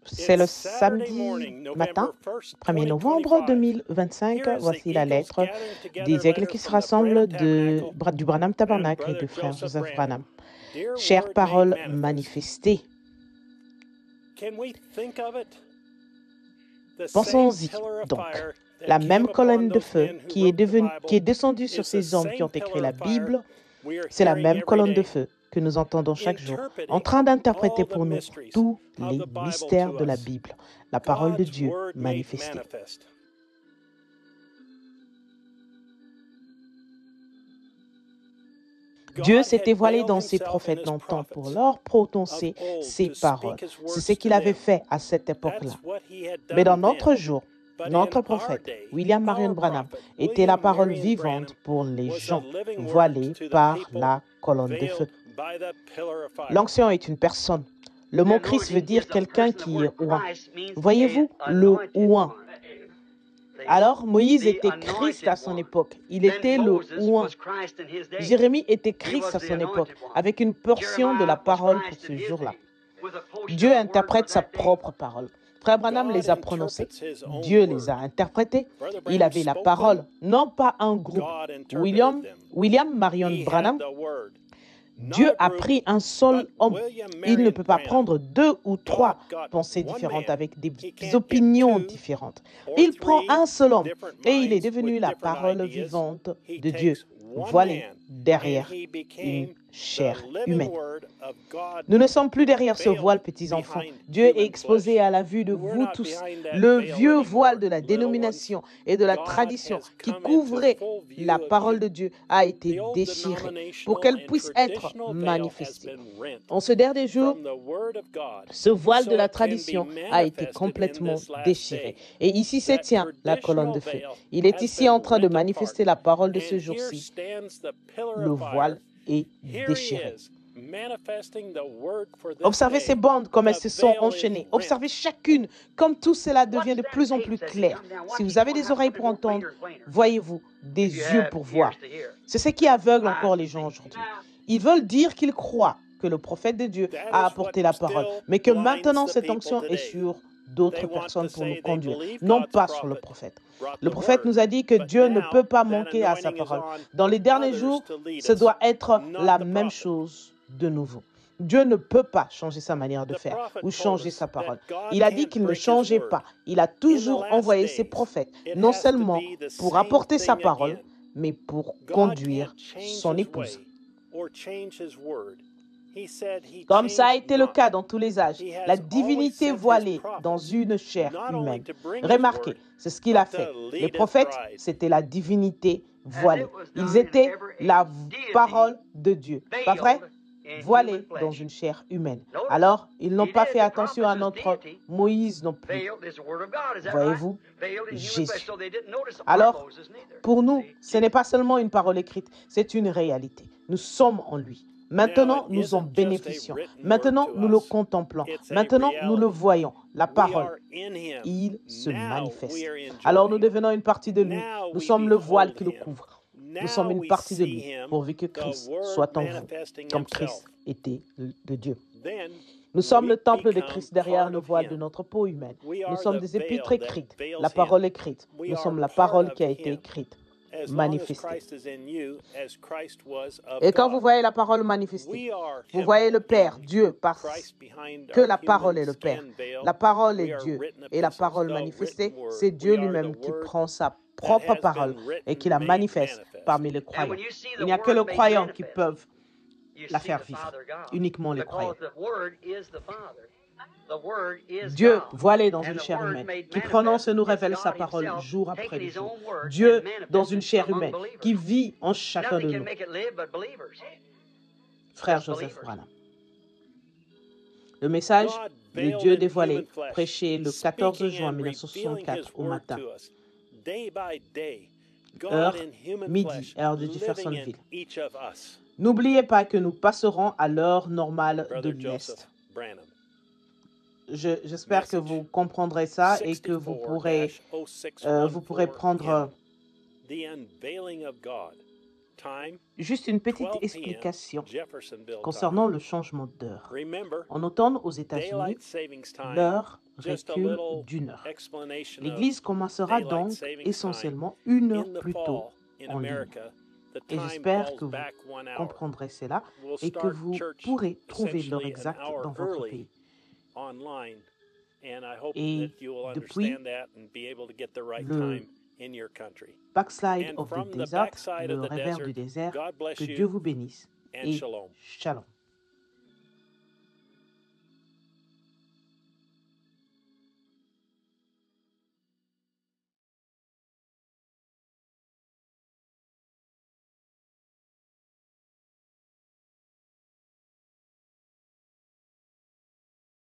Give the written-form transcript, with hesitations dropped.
C'est le samedi matin, 1er novembre 2025. Voici la lettre des aigles qui se rassemblent du Branham Tabernacle et de frère Joseph Branham. Chère parole manifestée, pensons-y donc. La même colonne de feu qui est descendue sur ces hommes qui ont écrit la Bible, c'est la même colonne de feu que nous entendons chaque jour, en train d'interpréter pour nous tous les mystères de la Bible, la parole de Dieu manifestée. Dieu s'est dévoilé dans ses prophètes longtemps pour leur prononcer ses paroles. C'est ce qu'il avait fait à cette époque-là. Mais dans notre jour, notre prophète, William Marion Branham, était la parole vivante pour les gens voilés par la colonne de feu. L'onction est une personne. Le mot Christ veut dire quelqu'un qui est oint. Voyez-vous, le oint. Alors, Moïse était Christ à son époque. Il était le oint. Jérémie était Christ à son époque, avec une portion de la parole pour ce jour-là. Dieu interprète sa propre parole. Frère Branham les a prononcés. Dieu les a interprétés. Il avait la parole, non pas un groupe. William Marion Branham, Dieu a pris un seul homme. Il ne peut pas prendre deux ou trois pensées différentes avec des opinions différentes. Il prend un seul homme et il est devenu la parole vivante de Dieu, voilée derrière une chair humaine. Nous ne sommes plus derrière ce voile, petits enfants. Dieu est exposé à la vue de vous tous. Le vieux voile de la dénomination et de la tradition qui couvrait la parole de Dieu a été déchiré pour qu'elle puisse être manifestée. En ce dernier jour, ce voile de la tradition a été complètement déchiré. Et ici se tient la colonne de feu. Il est ici en train de manifester la parole de ce jour-ci. Le voile est déchiré. Observez ces bandes comme elles se sont enchaînées. Observez chacune comme tout cela devient de plus en plus clair. Si vous avez des oreilles pour entendre, voyez-vous des yeux pour voir. C'est ce qui aveugle encore les gens aujourd'hui. Ils veulent dire qu'ils croient que le prophète de Dieu a apporté la parole, mais que maintenant cette onction est sur d'autres personnes pour nous conduire, non pas sur le prophète. Le prophète nous a dit que Dieu ne peut pas manquer à sa parole. Dans les derniers jours, ce doit être la même chose de nouveau. Dieu ne peut pas changer sa manière de faire ou changer sa parole. Il a dit qu'il ne changeait pas. Il a toujours envoyé ses prophètes, non seulement pour apporter sa parole, mais pour conduire son épouse. Comme ça a été le cas dans tous les âges, la divinité voilée dans une chair humaine. Remarquez, c'est ce qu'il a fait. Les prophètes, c'était la divinité voilée. Ils étaient la parole de Dieu. Pas vrai? Voilés dans une chair humaine. Alors, ils n'ont pas fait attention à notre Moïse non plus. Voyez-vous, Jésus. Alors, pour nous, ce n'est pas seulement une parole écrite, c'est une réalité. Nous sommes en lui. Maintenant, nous en bénéficions. Maintenant, nous le contemplons. Maintenant, nous le voyons. La parole, il se manifeste. Alors, nous devenons une partie de lui. Nous sommes le voile qui le couvre. Nous sommes une partie de lui, pourvu que Christ soit en vous, comme Christ était de Dieu. Nous sommes le temple de Christ derrière le voile de notre peau humaine. Nous sommes des épîtres écrites, la parole écrite. Nous sommes la parole qui a été écrite, manifestée. Et quand vous voyez la parole manifestée, vous voyez le Père, Dieu, parce que la parole est le Père. La parole est Dieu. Et la parole manifestée, c'est Dieu lui-même qui prend sa propre parole et qui la manifeste parmi les croyants. Il n'y a que les croyants qui peuvent la faire vivre, uniquement les croyants. Dieu, voilé dans une chair humaine, qui prononce et nous révèle sa parole jour après jour. Dieu dans une chair humaine, qui vit en chacun de nous. Frère Joseph Branham. Le message de Dieu dévoilé, prêché le 14 juin 1964 au matin. Heure midi, heure de Jeffersonville. N'oubliez pas que nous passerons à l'heure normale de l'Est. J'espère que vous comprendrez ça et que vous pourrez prendre Juste une petite explication concernant le changement d'heure. En automne, aux États-Unis, l'heure recule d'une heure. L'Église commencera donc essentiellement une heure plus tôt en ligne. Et j'espère que vous comprendrez cela et que vous pourrez trouver l'heure exacte dans votre pays. Et depuis le backslide of the desert, le revers du désert, que Dieu vous bénisse et shalom.